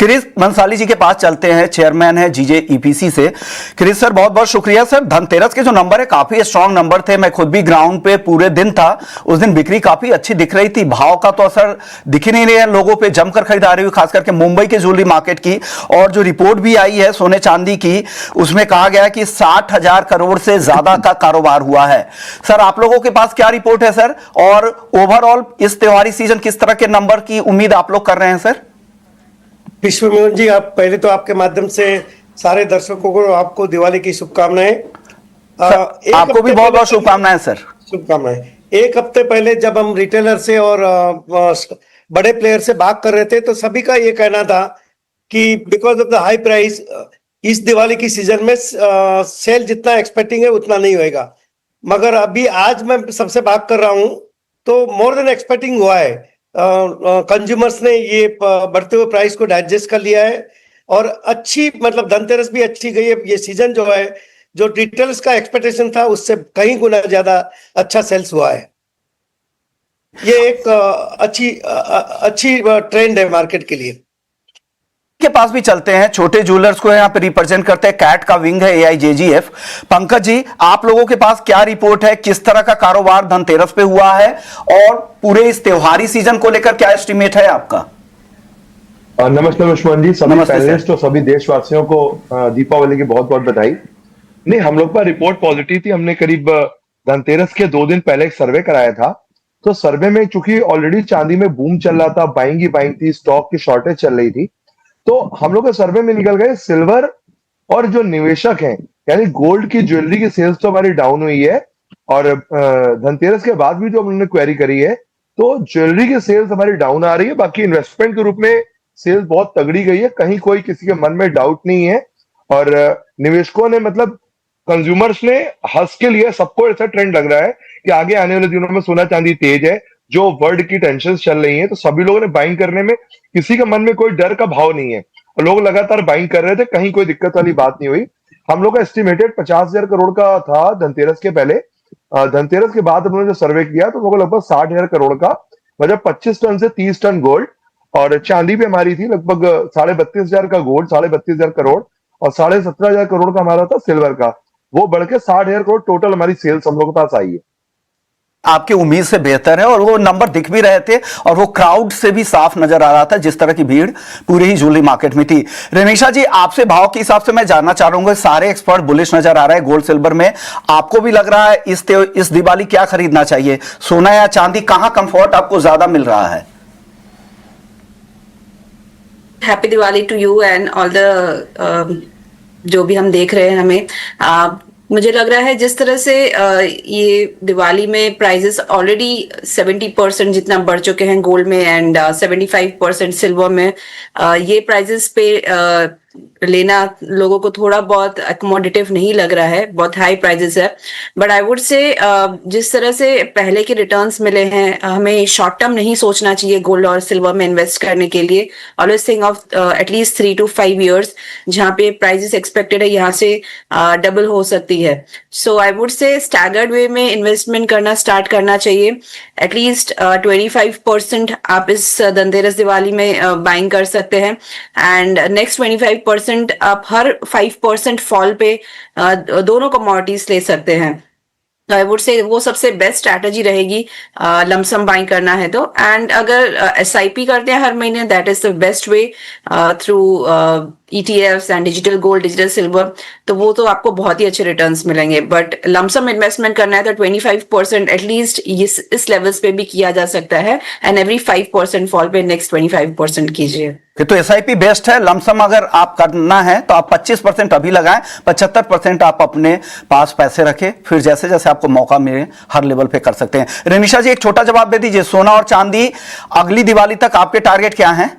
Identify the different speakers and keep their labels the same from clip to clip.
Speaker 1: Chris Bhansali जी के पास चलते हैं, चेयरमैन है जीजे ईपीसी से। क्रिस सर, बहुत बहुत शुक्रिया सर। धनतेरस के जो नंबर है काफी स्ट्रांग नंबर थे, मैं खुद भी ग्राउंड पे पूरे दिन था, उस दिन बिक्री काफी अच्छी दिख रही थी, भाव का तो असर दिख ही नहीं रहा है, लोगों पे जमकर खरीदारी हुई, खास करके मुंबई के ज्वेलरी मार्केट की। और जो रिपोर्ट भी आई है सोने चांदी की, उसमें कहा गया है कि 60,000 करोड़ से ज्यादा का कारोबार हुआ है। सर, आप लोगों के पास क्या रिपोर्ट है सर, और ओवरऑल इस त्योहारी सीजन किस तरह के नंबर की उम्मीद आप लोग कर रहे हैं सर?
Speaker 2: विश्व मोहन जी, आप पहले तो आपके माध्यम से सारे दर्शकों को आपको दिवाली की शुभकामनाएं।
Speaker 1: आपको भी बहुत बहुत शुभकामनाएं सर।
Speaker 2: शुभकामनाएं। एक हफ्ते पहले जब हम रिटेलर से और बड़े प्लेयर से बात कर रहे थे, तो सभी का ये कहना था कि because of the high price इस दिवाली की सीजन में सेल जितना एक्सपेक्टिंग है उतना नहीं होएगा। मगर अभी आज मैं सबसे बात कर रहा हूं तो मोर देन एक्सपेक्टिंग हुआ है। कंज्यूमर्स ने ये बढ़ते हुए प्राइस को डाइजेस्ट कर लिया है, और अच्छी मतलब धनतेरस भी अच्छी गई है। ये सीजन जो है, जो डिटेल्स का एक्सपेक्टेशन था उससे कहीं गुना ज्यादा अच्छा सेल्स हुआ है। ये एक अच्छी ट्रेंड है मार्केट के लिए।
Speaker 1: के पास भी चलते हैं, छोटे ज्वेलर्स को यहाँ पे रिप्रेजेंट करते हैं, कैट का विंग है AIJGF। पंकज जी, आप लोगों के पास क्या रिपोर्ट है, किस तरह का कारोबार धनतेरस पे हुआ है, और पूरे इस त्योहारी सीजन को लेकर क्या एस्टिमेट है आपका?
Speaker 3: नमस्ते लक्ष्मण जी, सभी पैनलिस्ट और सभी देशवासियों को दीपावली की बहुत बहुत बधाई। नहीं, हम लोग का रिपोर्ट पॉजिटिव थी। हमने करीब धनतेरस के 2 दिन पहले एक सर्वे कराया था। तो सर्वे में चूंकि ऑलरेडी चांदी में बूम चल रहा था, बाइंग ही बाइंग थी, स्टॉक की शॉर्टेज चल रही थी, तो हम लोग के सर्वे में निकल गए सिल्वर और जो निवेशक हैं यानी गोल्ड की ज्वेलरी की सेल्स तो हमारी डाउन हुई है। और धनतेरस के बाद भी जो हमने क्वेरी करी है तो ज्वेलरी की सेल्स हमारी डाउन आ रही है। बाकी इन्वेस्टमेंट के रूप में सेल्स बहुत तगड़ी गई है, कहीं कोई किसी के मन में डाउट नहीं है। और निवेशकों ने मतलब कंज्यूमर्स ने हंस के लिए, सबको ऐसा ट्रेंड लग रहा है कि आगे आने वाले दिनों में सोना चांदी तेज है। जो वर्ल्ड की टेंशन चल रही है तो सभी लोगों ने बाइंग करने में, किसी के मन में कोई डर का भाव नहीं है, और लोग लगातार बाइंग कर रहे थे, कहीं कोई दिक्कत वाली बात नहीं हुई। हम लोग का एस्टिमेटेड 50,000 करोड़ का था धनतेरस के पहले। धनतेरस के बाद हमने जो सर्वे किया तो लोगों लगभग 60,000 करोड़ का, मतलब 25 टन से 30 टन गोल्ड, और चांदी भी हमारी थी लगभग 32,500 का गोल्ड, 32,500 करोड़, और 17,500 करोड़ का हमारा था सिल्वर का। वो बढ़ के 60,000 करोड़ टोटल हमारी सेल्स हम लोग के पास आई है।
Speaker 1: आपकी उम्मीद से बेहतर है, और वो नंबर दिख भी रहे थे, और वो क्राउड से भी साफ नजर आ रहा था जिस तरह की भीड़ पूरी ही ज्वेलरी मार्केट में थी। रेनिशा जी, आपसे भाव के हिसाब से मैं जानना चाह रहा हूं, सारे एक्सपर्ट बुलिश नजर आ रहे हैं गोल्ड सिल्वर में, आपको भी लग रहा है इस दिवाली क्या खरीदना चाहिए, सोना या चांदी? कहां कंफर्ट आपको ज्यादा मिल रहा है?
Speaker 4: Happy Diwali to you and all the जो भी हम देख रहे हैं हमें। मुझे लग रहा है जिस तरह से ये दिवाली में प्राइजेस ऑलरेडी 70% जितना बढ़ चुके हैं गोल्ड में, एंड 75% सिल्वर में, ये प्राइजेस पे लेना लोगों को थोड़ा बहुत अकोमोडेटिव नहीं लग रहा है, बहुत हाई प्राइजेस है। बट आई वुड से जिस तरह से पहले के रिटर्न्स मिले हैं, हमें शॉर्ट टर्म नहीं सोचना चाहिए गोल्ड और सिल्वर में इन्वेस्ट करने के लिए। Always think of at least 3 to 5 years, जहाँ पे प्राइजेस एक्सपेक्टेड है यहाँ से डबल हो सकती है। सो आई वुड से स्टैगर्ड वे में इन्वेस्टमेंट करना स्टार्ट करना चाहिए। एटलीस्ट 25% आप इस धनतेरस दिवाली में बाइंग कर सकते हैं, एंड नेक्स्ट 25% आप हर 5% फॉल पे दोनों कमोडिटीज ले सकते हैं। आई वुड से वो सबसे बेस्ट स्ट्रैटेजी रहेगी लमसम बाइंग करना है तो। एंड अगर SIP करते हैं हर महीने, that is the best way through ETFs and digital gold, digital silver, तो वो तो आपको बहुत ही अच्छे रिटर्न्स मिलेंगे। बट लमसम इन्वेस्टमेंट करना है तो 25% एटलीस्ट इस लेवल्स पे भी किया जा सकता है, एंड एवरी 5% फॉल पे नेक्स्ट 25% कीजिए।
Speaker 1: तो SIP बेस्ट है। लमसम अगर आप करना है तो आप 25% अभी लगाएं, 75% आप अपने पास पैसे रखें, फिर जैसे जैसे आपको मौका मिले हर लेवल पे कर सकते हैं। रेनिशा जी, एक छोटा जवाब दे दीजिए, सोना और चांदी अगली दिवाली तक आपके टारगेट क्या हैं?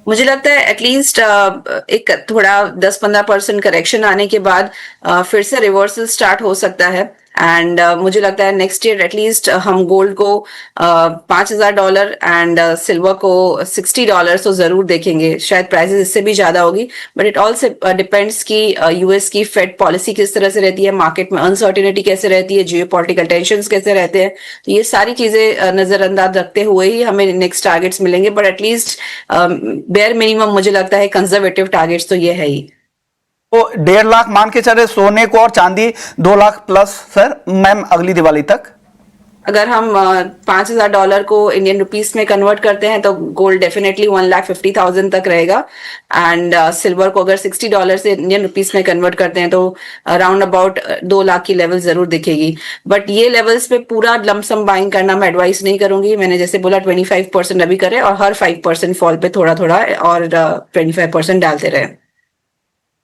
Speaker 4: मुझे लगता है एटलीस्ट एक थोड़ा 10-15% करेक्शन आने के बाद फिर से रिवर्सल स्टार्ट हो सकता है। एंड मुझे लगता है नेक्स्ट ईयर एटलीस्ट हम गोल्ड को $5,000 एंड सिल्वर को $60 तो जरूर देखेंगे, शायद प्राइसेस इससे भी ज्यादा होगी, बट इट ऑल डिपेंड्स कि यूएस की फेड पॉलिसी किस तरह से रहती है, मार्केट में अनसर्टिनिटी कैसे रहती है, जियोपॉलिटिकल टेंशंस कैसे रहते हैं, तो ये सारी चीजें नजरअंदाज रखते हुए ही हमें नेक्स्ट टारगेट्स मिलेंगे, बट एटलीस्ट बेयर मिनिमम मुझे लगता है कंजर्वेटिव टारगेट्स तो ये है ही।
Speaker 1: तो 1.5 लाख मान के चले सोने को और चांदी 2 लाख प्लस सर मैम अगली दिवाली तक।
Speaker 4: अगर हम $5,000 को इंडियन रुपीस में कन्वर्ट करते हैं तो गोल्ड डेफिनेटली 1,50,000 तक रहेगा, एंड सिल्वर को अगर $60 से इंडियन रुपीस में कन्वर्ट करते हैं तो अराउंड अबाउट 2 लाख की लेवल जरूर दिखेगी। बट ये लेवल्स पे पूरा लमसम बाइंग करना मैं एडवाइस नहीं करूंगी, मैंने जैसे बोला 25% अभी करें और हर 5% फॉल पे थोड़ा थोड़ा और 25% डालते रहे।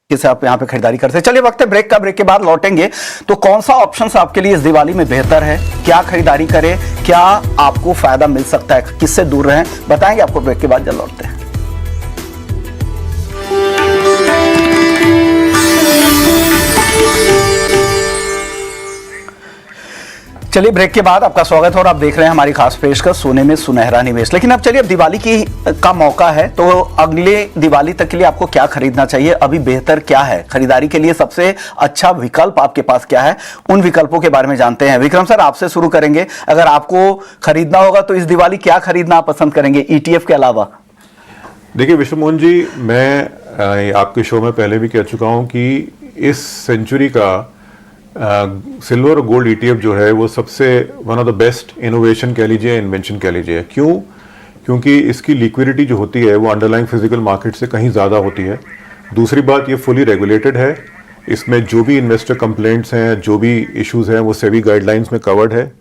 Speaker 1: किसे आप यहाँ पे खरीदारी करते हैं। चलिए वक्त है ब्रेक का, ब्रेक के बाद लौटेंगे तो कौन सा ऑप्शंस आपके लिए इस दिवाली में बेहतर है, क्या खरीदारी करें, क्या आपको फायदा मिल सकता है, किससे दूर रहें, बताएंगे आपको ब्रेक के बाद। जल्द लौटते हैं। चलिए ब्रेक के बाद आपका स्वागत है और आप देख रहे हैं हमारी खास पेशकश सोने में सुनहरा निवेश। लेकिन अब चलिए, अब दिवाली का मौका है तो अगले दिवाली तक के लिए आपको क्या खरीदना चाहिए, अभी बेहतर क्या है, खरीदारी के लिए सबसे अच्छा विकल्प आपके पास क्या है, उन विकल्पों के बारे में जानते हैं। विक्रम सर आपसे शुरू करेंगे, अगर आपको खरीदना होगा तो इस दिवाली क्या खरीदना आप पसंद करेंगे ETF के अलावा?
Speaker 5: देखिए विश्वमोहन जी, मैं आपके शो में पहले भी कह चुका हूं कि इस सेंचुरी का सिल्वर और गोल्ड ETF जो है वो सबसे one of the best innovation कह लीजिए, इन्वेंशन कह लीजिए। क्यों? क्योंकि इसकी लिक्विडिटी जो होती है वो अंडरलाइंग फिजिकल मार्केट से कहीं ज़्यादा होती है। दूसरी बात, ये फुली रेगुलेटेड है, इसमें जो भी इन्वेस्टर कंप्लेंट्स हैं, जो भी इश्यूज़ हैं वो सेबी गाइडलाइंस में कवर्ड है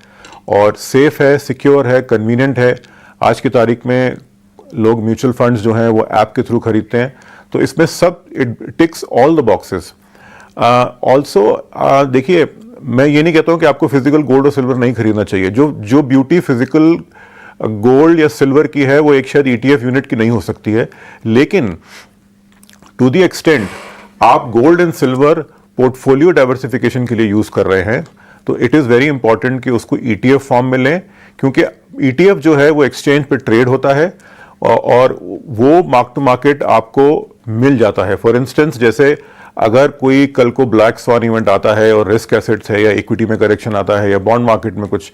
Speaker 5: और सेफ है, सिक्योर है, कन्वीनियंट है। आज की तारीख में लोग म्यूचुअल फंड्स जो हैं वो ऐप के थ्रू खरीदते हैं, तो इसमें सब it ticks all the boxes. Also देखिए, मैं ये नहीं कहता हूँ कि आपको फिजिकल गोल्ड और सिल्वर नहीं खरीदना चाहिए। जो ब्यूटी फिजिकल गोल्ड या सिल्वर की है वो एक शायद ETF यूनिट की नहीं हो सकती है, लेकिन टू द एक्सटेंट आप gold and silver portfolio diversification के लिए यूज कर रहे हैं तो इट इज़ वेरी इंपॉर्टेंट कि उसको ETF फॉर्म में लें, क्योंकि ETF जो है वो एक्सचेंज पे ट्रेड होता है और वो मार्क टू मार्केट आपको मिल जाता है। फॉर इंस्टेंस, जैसे अगर कोई कल को ब्लैक स्वॉन इवेंट आता है और रिस्क एसेट्स है या इक्विटी में करेक्शन आता है या बॉन्ड मार्केट में कुछ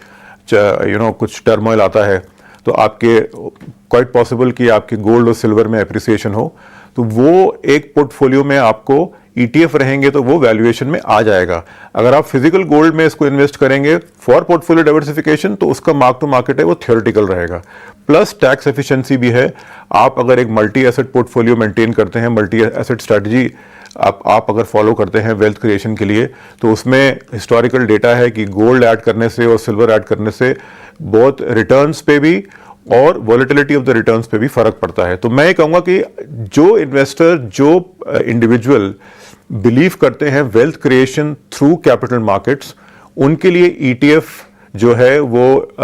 Speaker 5: कुछ टर्मोइल आता है, तो आपके क्वाइट पॉसिबल कि आपके गोल्ड और सिल्वर में एप्रिसिएशन हो, तो वो एक पोर्टफोलियो में आपको ETF रहेंगे तो वो वैल्यूएशन में आ जाएगा। अगर आप फिजिकल गोल्ड में इसको इन्वेस्ट करेंगे फॉर पोर्टफोलियो डाइवर्सिफिकेशन तो उसका मार्क टू मार्केट है वो थियोरेटिकल रहेगा, प्लस टैक्स एफिशिएंसी भी है। आप अगर एक मल्टी एसेट पोर्टफोलियो मेंटेन करते हैं, मल्टी एसेट स्ट्रैटेजी आप अगर फॉलो करते हैं वेल्थ क्रिएशन के लिए, तो उसमें हिस्टोरिकल डेटा है कि गोल्ड ऐड करने से और सिल्वर ऐड करने से बहुत रिटर्न्स पे भी और वॉलेटिलिटी ऑफ द रिटर्न्स पे भी फर्क पड़ता है। तो मैं ये कहूँगा कि जो इन्वेस्टर, जो इंडिविजुअल बिलीव करते हैं wealth creation through capital markets, उनके लिए ETF जो है वो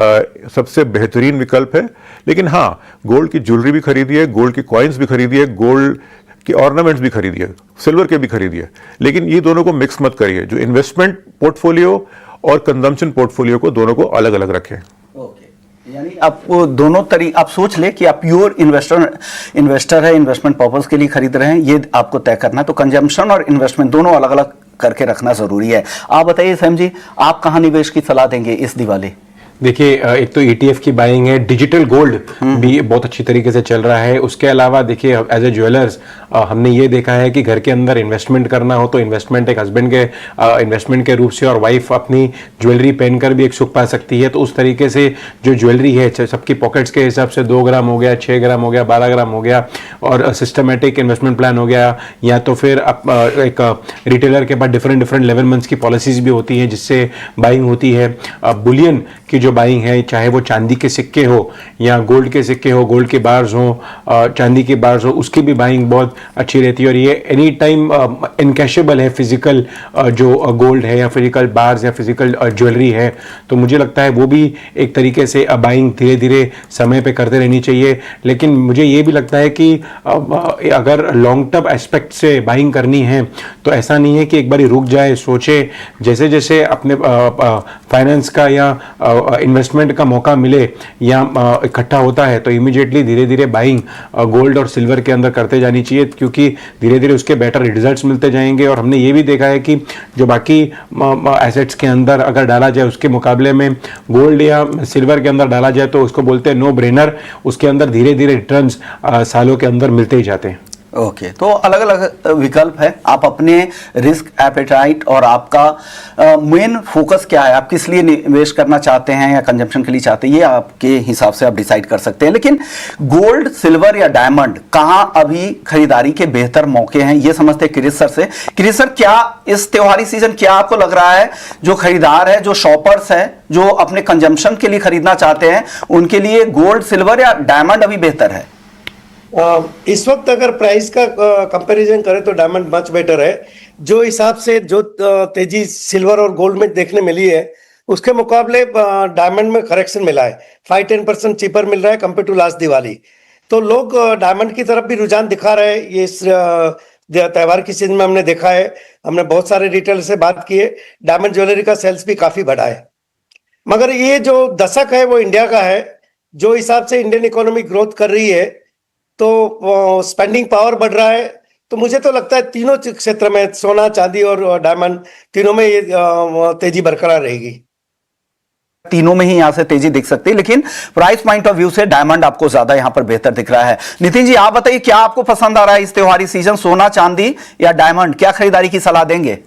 Speaker 5: सबसे बेहतरीन विकल्प है। लेकिन हाँ, गोल्ड की ज्वेलरी भी खरीदिए, गोल्ड की कॉइन्स भी खरीदिए, गोल्ड की ऑर्नामेंट्स भी खरीदिए, सिल्वर के भी खरीदिए, लेकिन ये दोनों को मिक्स मत करिए। जो इन्वेस्टमेंट पोर्टफोलियो और कंजम्पशन पोर्टफोलियो को दोनों को अलग अलग रखें।
Speaker 1: यानी आप दोनों आप सोच ले कि आप प्योर इन्वेस्टर है, इन्वेस्टमेंट पर्पस के लिए खरीद रहे हैं, ये आपको तय करना है। तो कंजम्पशन और इन्वेस्टमेंट दोनों अलग अलग करके रखना जरूरी है। आप बताइए सैम जी, आप कहाँ निवेश की सलाह देंगे इस दिवाली?
Speaker 6: देखिए, एक तो ETF की बाइंग है, डिजिटल गोल्ड भी बहुत अच्छी तरीके से चल रहा है। उसके अलावा देखिए, एज ए ज्वेलर्स हमने ये देखा है कि घर के अंदर इन्वेस्टमेंट करना हो तो इन्वेस्टमेंट एक हस्बैंड के इन्वेस्टमेंट के रूप से और वाइफ अपनी ज्वेलरी पहनकर भी एक सुख पा सकती है। तो उस तरीके से जो ज्वेलरी है सबकी पॉकेट्स के हिसाब से 2 ग्राम हो गया, 6 ग्राम हो गया, 12 ग्राम हो गया, और सिस्टमेटिक इन्वेस्टमेंट प्लान हो गया, या तो फिर एक रिटेलर के पास डिफरेंट लेवल मंथ्स की पॉलिसीज भी होती हैं जिससे बाइंग होती है। बुलियन की जो बाइंग है, चाहे वो चांदी के सिक्के हो या गोल्ड के सिक्के हो, गोल्ड के बार्स हो, चांदी के बार्स हो, उसकी भी बाइंग बहुत अच्छी रहती है। और ये एनी टाइम इनकैशेबल है, फिजिकल जो गोल्ड है या फिजिकल बार्स या फिजिकल ज्वेलरी है। तो मुझे लगता है वो भी एक तरीके से बाइंग धीरे धीरे समय पे करते रहनी चाहिए। लेकिन मुझे ये भी लगता है कि अगर लॉन्ग टर्म एस्पेक्ट से बाइंग करनी है तो ऐसा नहीं है कि एक बार रुक जाए, सोचे, जैसे जैसे अपने फाइनेंस का या इन्वेस्टमेंट का मौका मिले या इकट्ठा होता है तो इमीडिएटली धीरे धीरे बाइंग गोल्ड और सिल्वर के अंदर करते जानी चाहिए, क्योंकि धीरे धीरे उसके बेटर रिजल्ट्स मिलते जाएंगे। और हमने ये भी देखा है कि जो बाकी एसेट्स के अंदर अगर डाला जाए उसके मुकाबले में गोल्ड या सिल्वर के अंदर डाला जाए तो उसको बोलते हैं नो ब्रेनर, उसके अंदर धीरे धीरे रिटर्न्स सालों के अंदर मिलते ही जाते हैं।
Speaker 1: ओके, तो अलग अलग विकल्प है, आप अपने रिस्क एपेटाइट और आपका मेन फोकस क्या है, आप किस लिए निवेश करना चाहते हैं या कंजम्पशन के लिए चाहते हैं, ये आपके हिसाब से आप डिसाइड कर सकते हैं। लेकिन गोल्ड, सिल्वर या डायमंड कहां अभी खरीदारी के बेहतर मौके हैं, ये समझते हैं क्रिस सर से। क्रिस सर, क्या इस त्योहारी सीजन क्या आपको लग रहा है जो खरीदार है, जो शॉपर्स है, जो अपने कंजम्पशन के लिए खरीदना चाहते हैं, उनके लिए गोल्ड, सिल्वर या डायमंड अभी बेहतर है?
Speaker 2: इस वक्त अगर प्राइस का कंपैरिजन करें तो डायमंड मच बेटर है। जो हिसाब से जो तेजी सिल्वर और गोल्ड में देखने मिली है उसके मुकाबले डायमंड में करेक्शन मिला है, 5-10% चीपर मिल रहा है कंपेयर टू लास्ट दिवाली। तो लोग डायमंड की तरफ भी रुझान दिखा रहे हैं। ये इस त्योहार की सीजन में हमने देखा है, हमने बहुत सारे रिटेलर से बात की है, डायमंड ज्वेलरी का सेल्स भी काफी बढ़ा है। मगर ये जो दशक है वो इंडिया का है, जो हिसाब से इंडियन इकोनॉमी ग्रोथ कर रही है तो स्पेंडिंग पावर बढ़ रहा है। तो मुझे तो लगता है तीनों क्षेत्र में, सोना, चांदी और डायमंड, तीनों में ये तेजी बरकरार रहेगी।
Speaker 1: तीनों में ही यहां से तेजी दिख सकती है, लेकिन प्राइस पॉइंट ऑफ व्यू से डायमंड आपको ज्यादा यहां पर बेहतर दिख रहा है। नितिन जी, आप बताइए, क्या आपको पसंद आ रहा है इस त्योहारी सीजन, सोना, चांदी या डायमंड? क्या खरीदारी की सलाह देंगे?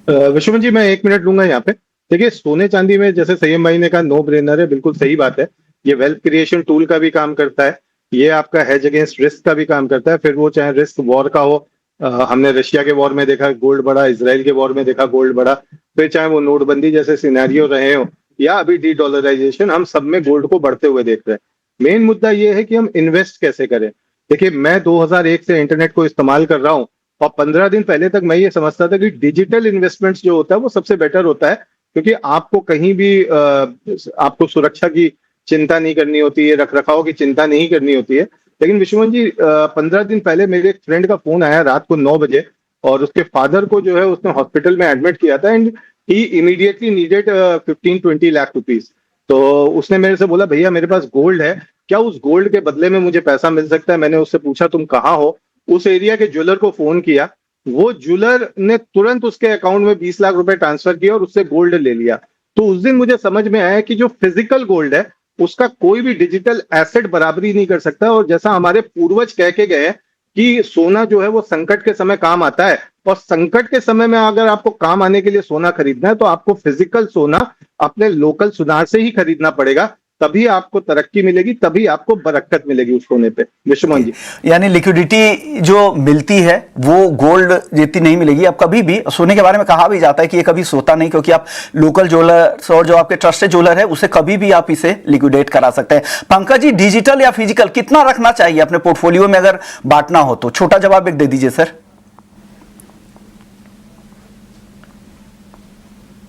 Speaker 7: विश्वमन जी, मैं 1 मिनट लूंगा यहाँ पे। देखिए, सोने चांदी में जैसे संयम भाई ने कहा, नो ब्रेनर है, बिल्कुल सही बात है। ये वेल्थ क्रिएशन टूल का भी काम करता है, ये आपका हेज अगेंस्ट रिस्क का भी काम करता है। फिर वो चाहे रिस्क वॉर का हो, हमने रशिया के वॉर में देखा गोल्ड बढ़ा, इसराइल के वॉर में देखा गोल्ड बढ़ा, फिर चाहे वो नोटबंदी जैसे सिनेरियो रहे हो या अभी डी डॉलराइजेशन, हम सब में गोल्ड को बढ़ते हुए देख रहे हैं। मेन मुद्दा ये है कि हम इन्वेस्ट कैसे करें। देखिए, मैं 2001 से इंटरनेट को इस्तेमाल कर रहा हूँ और 15 दिन पहले तक मैं ये समझता था कि डिजिटल इन्वेस्टमेंट्स जो होता है वो सबसे बेटर होता है, क्योंकि आपको कहीं भी आपको सुरक्षा की चिंता नहीं करनी होती है, रख रखाव की चिंता नहीं करनी होती है। लेकिन विश्वमन जी, 15 दिन पहले मेरे एक फ्रेंड का फोन आया रात को 9 बजे, और उसके फादर को जो है उसने हॉस्पिटल में एडमिट किया था and he immediately needed 15-20 lakh rupees. तो उसने मेरे से बोला, भैया मेरे पास गोल्ड है, क्या उस गोल्ड के बदले में मुझे पैसा मिल सकता है? मैंने उससे पूछा तुम कहाँ हो? उस एरिया के ज्वेलर को फोन किया, वो ज्वेलर ने तुरंत उसके अकाउंट में 20 लाख रुपए ट्रांसफर किया और उससे गोल्ड ले लिया। तो उस दिन मुझे समझ में आया कि जो फिजिकल गोल्ड है उसका कोई भी डिजिटल एसेट बराबरी नहीं कर सकता। और जैसा हमारे पूर्वज कह के गए कि सोना जो है वो संकट के समय काम आता है, और संकट के समय में अगर आपको काम आने के लिए सोना खरीदना है तो आपको फिजिकल सोना अपने लोकल सुनार से ही खरीदना पड़ेगा, तभी आपको तरक्की मिलेगी, तभी आपको बरकत मिलेगी उस सोने पे। विश्वमोहन जी,
Speaker 1: यानी लिक्विडिटी जो मिलती है वो गोल्ड जितनी नहीं मिलेगी। अब कभी भी सोने के बारे में कहा भी जाता है कि ये कभी सोता नहीं, क्योंकि आप लोकल ज्वेलर और जो आपके ट्रस्टेड ज्वेलर है उसे कभी भी आप इसे लिक्विडेट करा सकते हैं। पंकज जी, डिजिटल या फिजिकल कितना रखना चाहिए अपने पोर्टफोलियो में अगर बांटना हो तो? छोटा जवाब एक दे दीजिए सर।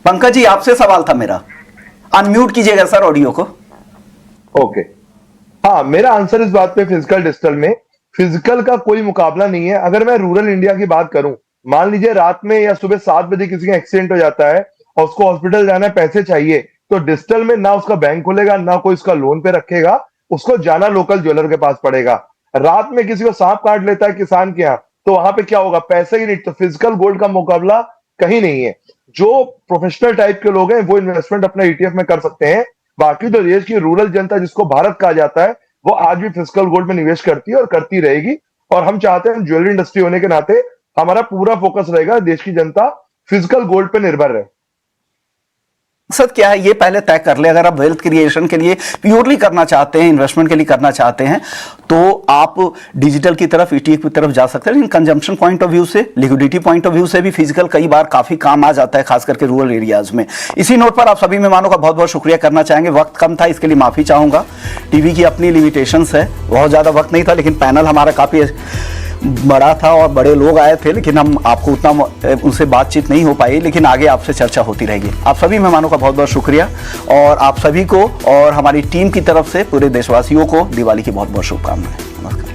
Speaker 1: पंकज जी, आपसे सवाल था मेरा, अनम्यूट कीजिएगा सर ऑडियो को।
Speaker 3: ओके, हाँ, मेरा आंसर इस बात पे फिजिकल डिजिटल में, फिजिकल का कोई मुकाबला नहीं है। अगर मैं रूरल इंडिया की बात करूं, मान लीजिए रात में या सुबह 7 बजे किसी का एक्सीडेंट हो जाता है और उसको हॉस्पिटल जाना है, पैसे चाहिए, तो डिजिटल में ना उसका बैंक खुलेगा, ना कोई उसका लोन पे रखेगा, उसको जाना लोकल ज्वेलर के पास पड़ेगा। रात में किसी को सांप काट लेता है किसान के यहाँ, तो वहां पे क्या होगा? पैसे ही नहीं। तो फिजिकल गोल्ड का मुकाबला कहीं नहीं है। जो प्रोफेशनल टाइप के लोग हैं वो इन्वेस्टमेंट अपना ईटीएफ में कर सकते हैं। बाकी तो देश की रूरल जनता, जिसको भारत कहा जाता है, वो आज भी फिजिकल गोल्ड में निवेश करती है और करती रहेगी। और हम चाहते हैं ज्वेलरी इंडस्ट्री होने के नाते हमारा पूरा फोकस रहेगा देश की जनता फिजिकल गोल्ड पे निर्भर रहे।
Speaker 1: मकसद क्या है ये पहले तय कर ले। अगर आप वेल्थ क्रिएशन के लिए प्योरली करना चाहते हैं, इन्वेस्टमेंट के लिए करना चाहते हैं, तो आप डिजिटल की तरफ, ईटीएफ की तरफ जा सकते हैं। लेकिन कंजम्पशन पॉइंट ऑफ व्यू से, लिक्विडिटी पॉइंट ऑफ व्यू से भी फिजिकल कई बार काफी काम आ जाता है, खास करके रूरल एरियाज में। इसी नोट पर आप सभी मेहमानों का बहुत बहुत शुक्रिया करना चाहेंगे। वक्त कम था, इसके लिए माफी चाहूंगा। टीवी की अपनी लिमिटेशंस है, बहुत ज्यादा वक्त नहीं था, लेकिन पैनल हमारा काफी बड़ा था और बड़े लोग आए थे, लेकिन हम आपको उतना उनसे बातचीत नहीं हो पाई, लेकिन आगे आपसे चर्चा होती रहेगी। आप सभी मेहमानों का बहुत बहुत शुक्रिया और आप सभी को और हमारी टीम की तरफ से पूरे देशवासियों को दिवाली की बहुत बहुत शुभकामनाएं। नमस्कार।